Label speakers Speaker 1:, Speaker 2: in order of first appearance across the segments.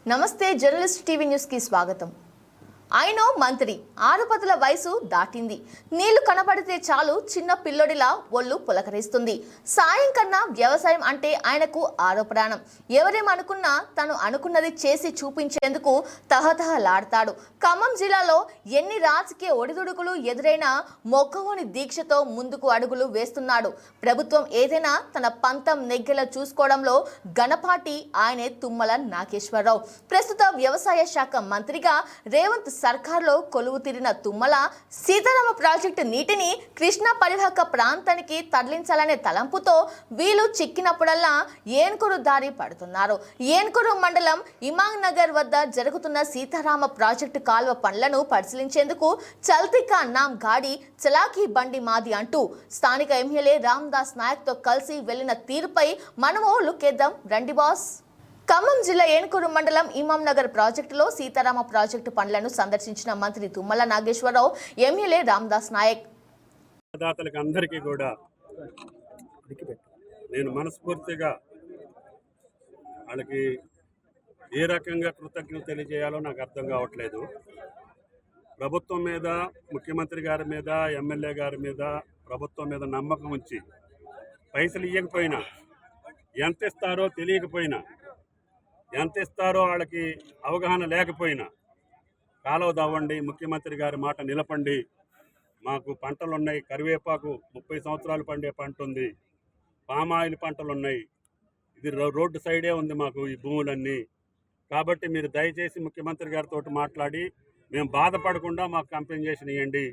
Speaker 1: నమస్తే journalist TV news కి స్వాగతం. ఆయన మంత్రి 6 పదుల వయసు దాటింది. నీళ్లు కనబడితే చాలు చిన్న పిల్లోడిలా ఒళ్ళు పులకరిస్తుంది. సాయం కన్నా వ్యవసాయం అంటే ఆయనకు ఆరో ప్రాణం. ఎవరేమనుకున్నా తను అనుకున్నది చేసి చూపించేందుకు తహతహలాడతాడు. ఖమ్మం జిల్లాలో ఎన్ని రాజకీయ ఒడిదుడుకులు ఎదురైనా మొక్కవోని దీక్షతో ముందుకు అడుగులు వేస్తున్నాడు. ప్రభుత్వం ఏదైనా తన పంతం నెగ్గెలా చూసుకోవడంలో ఘనపాటి ఆయనే తుమ్మల నాగేశ్వరరావు. ప్రస్తుత వ్యవసాయ శాఖ మంత్రిగా రేవంత్ సర్కార్లో కొలువు తీరిన తుమ్మల సీతారామ ప్రాజెక్టు నీటిని కృష్ణా పరివాహక ప్రాంతానికి తరలించాలనే తలంపుతో వీలు చిక్కినప్పుడల్లా ఏన్కూరు దారి పడుతున్నారు. ఏన్కూరు మండలం ఇమాంగ్ నగర్ వద్ద జరుగుతున్న సీతారామ ప్రాజెక్టు కాల్వ పనులను పరిశీలించేందుకు చల్తీ కా నామ్ గాడి చలాకీ బండి మాది అంటూ స్థానిక ఎమ్మెల్యే రామదాస్ నాయక్ తో కలిసి వెళ్లిన తీరుపై మనము లుక్కేద్దాం రండి బాస్. ఖమ్మం జిల్లా ఏన్కూరు మండలం ఇమాం నగర్ ప్రాజెక్టులో సీతారామ ప్రాజెక్టు పనులను సందర్శించిన మంత్రి తుమ్మల నాగేశ్వరరావు, ఎమ్మెల్యే రామదాస్ నాయక్.
Speaker 2: అందరికీ కూడా నేను మనస్ఫూర్తిగా వాళ్ళకి ఏ రకంగా కృతజ్ఞత తెలియజేయాలో నాకు అర్థం కావట్లేదు. ప్రభుత్వం మీద, ముఖ్యమంత్రి గారి మీద, ఎమ్మెల్యే గారి మీద ప్రభుత్వం మీద నమ్మకం ఉంచి పైసలు ఇవ్వకపోయినా, ఎంత ఇస్తారో తెలియకపోయినా, ఎంత ఇస్తారో వాళ్ళకి అవగాహన లేకపోయినా కాలువ దవ్వండి, ముఖ్యమంత్రి గారి మాట నిలపండి, మాకు పంటలు ఉన్నాయి, కరివేపాకు 30 సంవత్సరాలు పండే పంట ఉంది, పామాయిల్ పంటలు ఉన్నాయి, ఇది రోడ్డు సైడే ఉంది మాకు ఈ భూములన్నీ, కాబట్టి మీరు దయచేసి ముఖ్యమంత్రి గారితో మాట్లాడి మేము బాధపడకుండా మాకు కంపెన్సేషన్ ఇవ్వండి,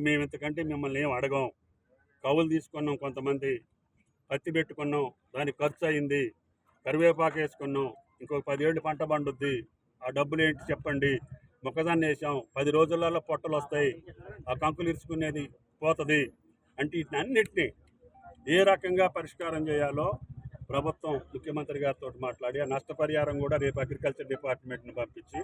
Speaker 2: మేము ఇంతకంటే మిమ్మల్ని ఏం అడగం, కవులు తీసుకున్నాం, కొంతమంది పత్తి పెట్టుకున్నాం, దానికి ఖర్చు అయింది, కరివేపాకు వేసుకున్నాం, ఇంకొక 10 ఏళ్ళు పంట పండుద్ది, ఆ డబ్బులు ఏంటి చెప్పండి, మొక్కజొన్న వేసాం 10 రోజులలో పొట్టలు వస్తాయి, ఆ కంకులు ఇరుచుకునేది పోతుంది అంటే వీటినన్నిటినీ ఏ రకంగా పరిష్కారం చేయాలో ప్రభుత్వం ముఖ్యమంత్రి గారితో మాట్లాడి ఆ నష్టపరిహారం కూడా రేపు అగ్రికల్చర్ డిపార్ట్మెంట్ని పంపించి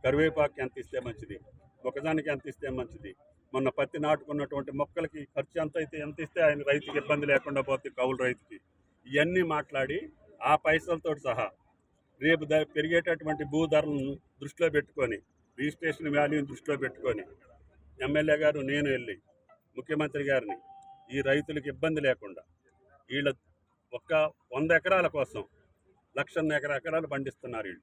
Speaker 2: కరివేపాకు ఎంత ఇస్తే మంచిది, మొక్కజొన్నకి ఎంత ఇస్తే మంచిది, మొన్న పత్తి నాటుకున్నటువంటి మొక్కలకి ఖర్చు ఎంత ఇస్తే ఆయన రైతుకి ఇబ్బంది లేకుండా పోతుంది, కౌలు రైతుకి, ఇవన్నీ మాట్లాడి ఆ పైసలతో సహా రేపు పెరిగేటటువంటి భూ ధరలను దృష్టిలో పెట్టుకొని, రిజిస్ట్రేషన్ వాల్యూని దృష్టిలో పెట్టుకొని ఎమ్మెల్యే గారు నేను వెళ్ళి ముఖ్యమంత్రి గారిని ఈ రైతులకు ఇబ్బంది లేకుండా వీళ్ళ ఒక్క 100 ఎకరాల కోసం 1,00,000 ఎకరాలు పండిస్తున్నారు. వీళ్ళు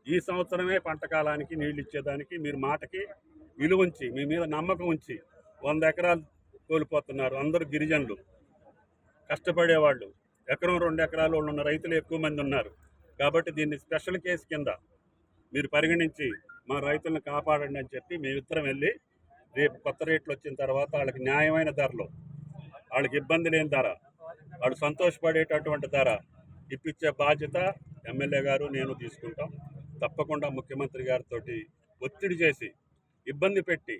Speaker 2: ఈ సంవత్సరమే పంట కాలానికి నీళ్ళు ఇచ్చేదానికి మీరు మాటకి విలువ ఉంచి, మీ మీద నమ్మకం ఉంచి 100 ఎకరాలు కోల్పోతున్నారు. అందరూ గిరిజనులు, కష్టపడేవాళ్ళు, ఎకరం 2 ఎకరాలు ఉన్న రైతులు ఎక్కువ మంది ఉన్నారు. కాబట్టి దీన్ని స్పెషల్ కేసు కింద మీరు పరిగణించి మా రైతులను కాపాడండి అని చెప్పి మేమిద్దరం వెళ్ళి రేపు కొత్త రేట్లు వచ్చిన తర్వాత వాళ్ళకి న్యాయమైన ధరలో, వాళ్ళకి ఇబ్బంది లేని ధర, వాళ్ళు సంతోషపడేటటువంటి ధర ఇప్పించే బాధ్యత ఎమ్మెల్యే గారు నేను తీసుకుంటాం. తప్పకుండా ముఖ్యమంత్రి గారితో ఒత్తిడి చేసి ఇబ్బంది పెట్టి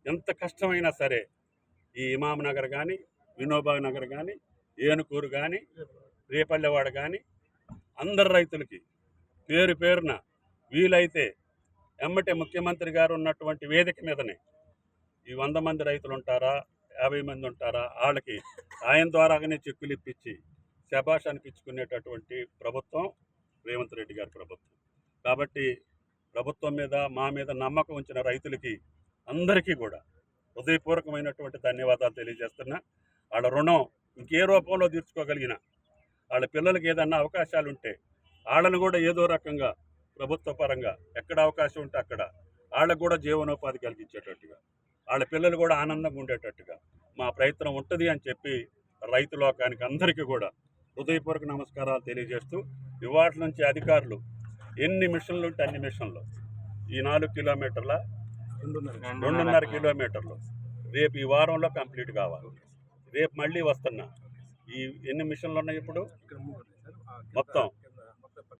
Speaker 2: ఎంత కష్టమైనా సరే ఈ ఇమాం నగర్ కానీ, వినోబా నగర్ కానీ, ఏనుకూరు కానీ, రేపల్లెవాడ కానీ అందరు రైతులకి పేరు పేరున వీలైతే ఎమ్మటే ముఖ్యమంత్రి గారు ఉన్నటువంటి వేదిక మీదనే ఈ 100 మంది రైతులు ఉంటారా, 50 మంది ఉంటారా, వాళ్ళకి ఆయన ద్వారాగానే చెక్కులు ఇప్పించి శభాష్ అనిపించుకునేటటువంటి ప్రభుత్వం రేవంత్ రెడ్డి గారి ప్రభుత్వం. కాబట్టి ప్రభుత్వం మీద, మా మీద నమ్మకం ఉంచిన రైతులకి అందరికీ కూడా హృదయపూర్వకమైనటువంటి ధన్యవాదాలు తెలియజేస్తున్నా. వాళ్ళ రుణం ఇంకే రూపంలో తీర్చుకోగలిగిన, వాళ్ళ పిల్లలకి ఏదన్నా అవకాశాలు ఉంటే వాళ్ళను కూడా ఏదో రకంగా ప్రభుత్వ పరంగా ఎక్కడ అవకాశం ఉంటే అక్కడ వాళ్ళకు కూడా జీవనోపాధి కలిగించేటట్టుగా, వాళ్ళ పిల్లలు కూడా ఆనందంగా ఉండేటట్టుగా మా ప్రయత్నం ఉంటుంది అని చెప్పి రైతు లోకానికి అందరికీ కూడా హృదయపూర్వక నమస్కారాలు తెలియజేస్తూ, ఇవాటి నుంచి అధికారులు ఎన్ని మిషన్లు ఉంటే అన్ని మిషన్లు, ఈ 4 కిలోమీటర్ల 2.5 కిలోమీటర్లు రేపు ఈ వారంలో కంప్లీట్ కావాలి. రేపు మళ్ళీ వస్తున్నా, ఈ ఎన్ని మిషన్లు ఉన్నాయి ఇప్పుడు మొత్తం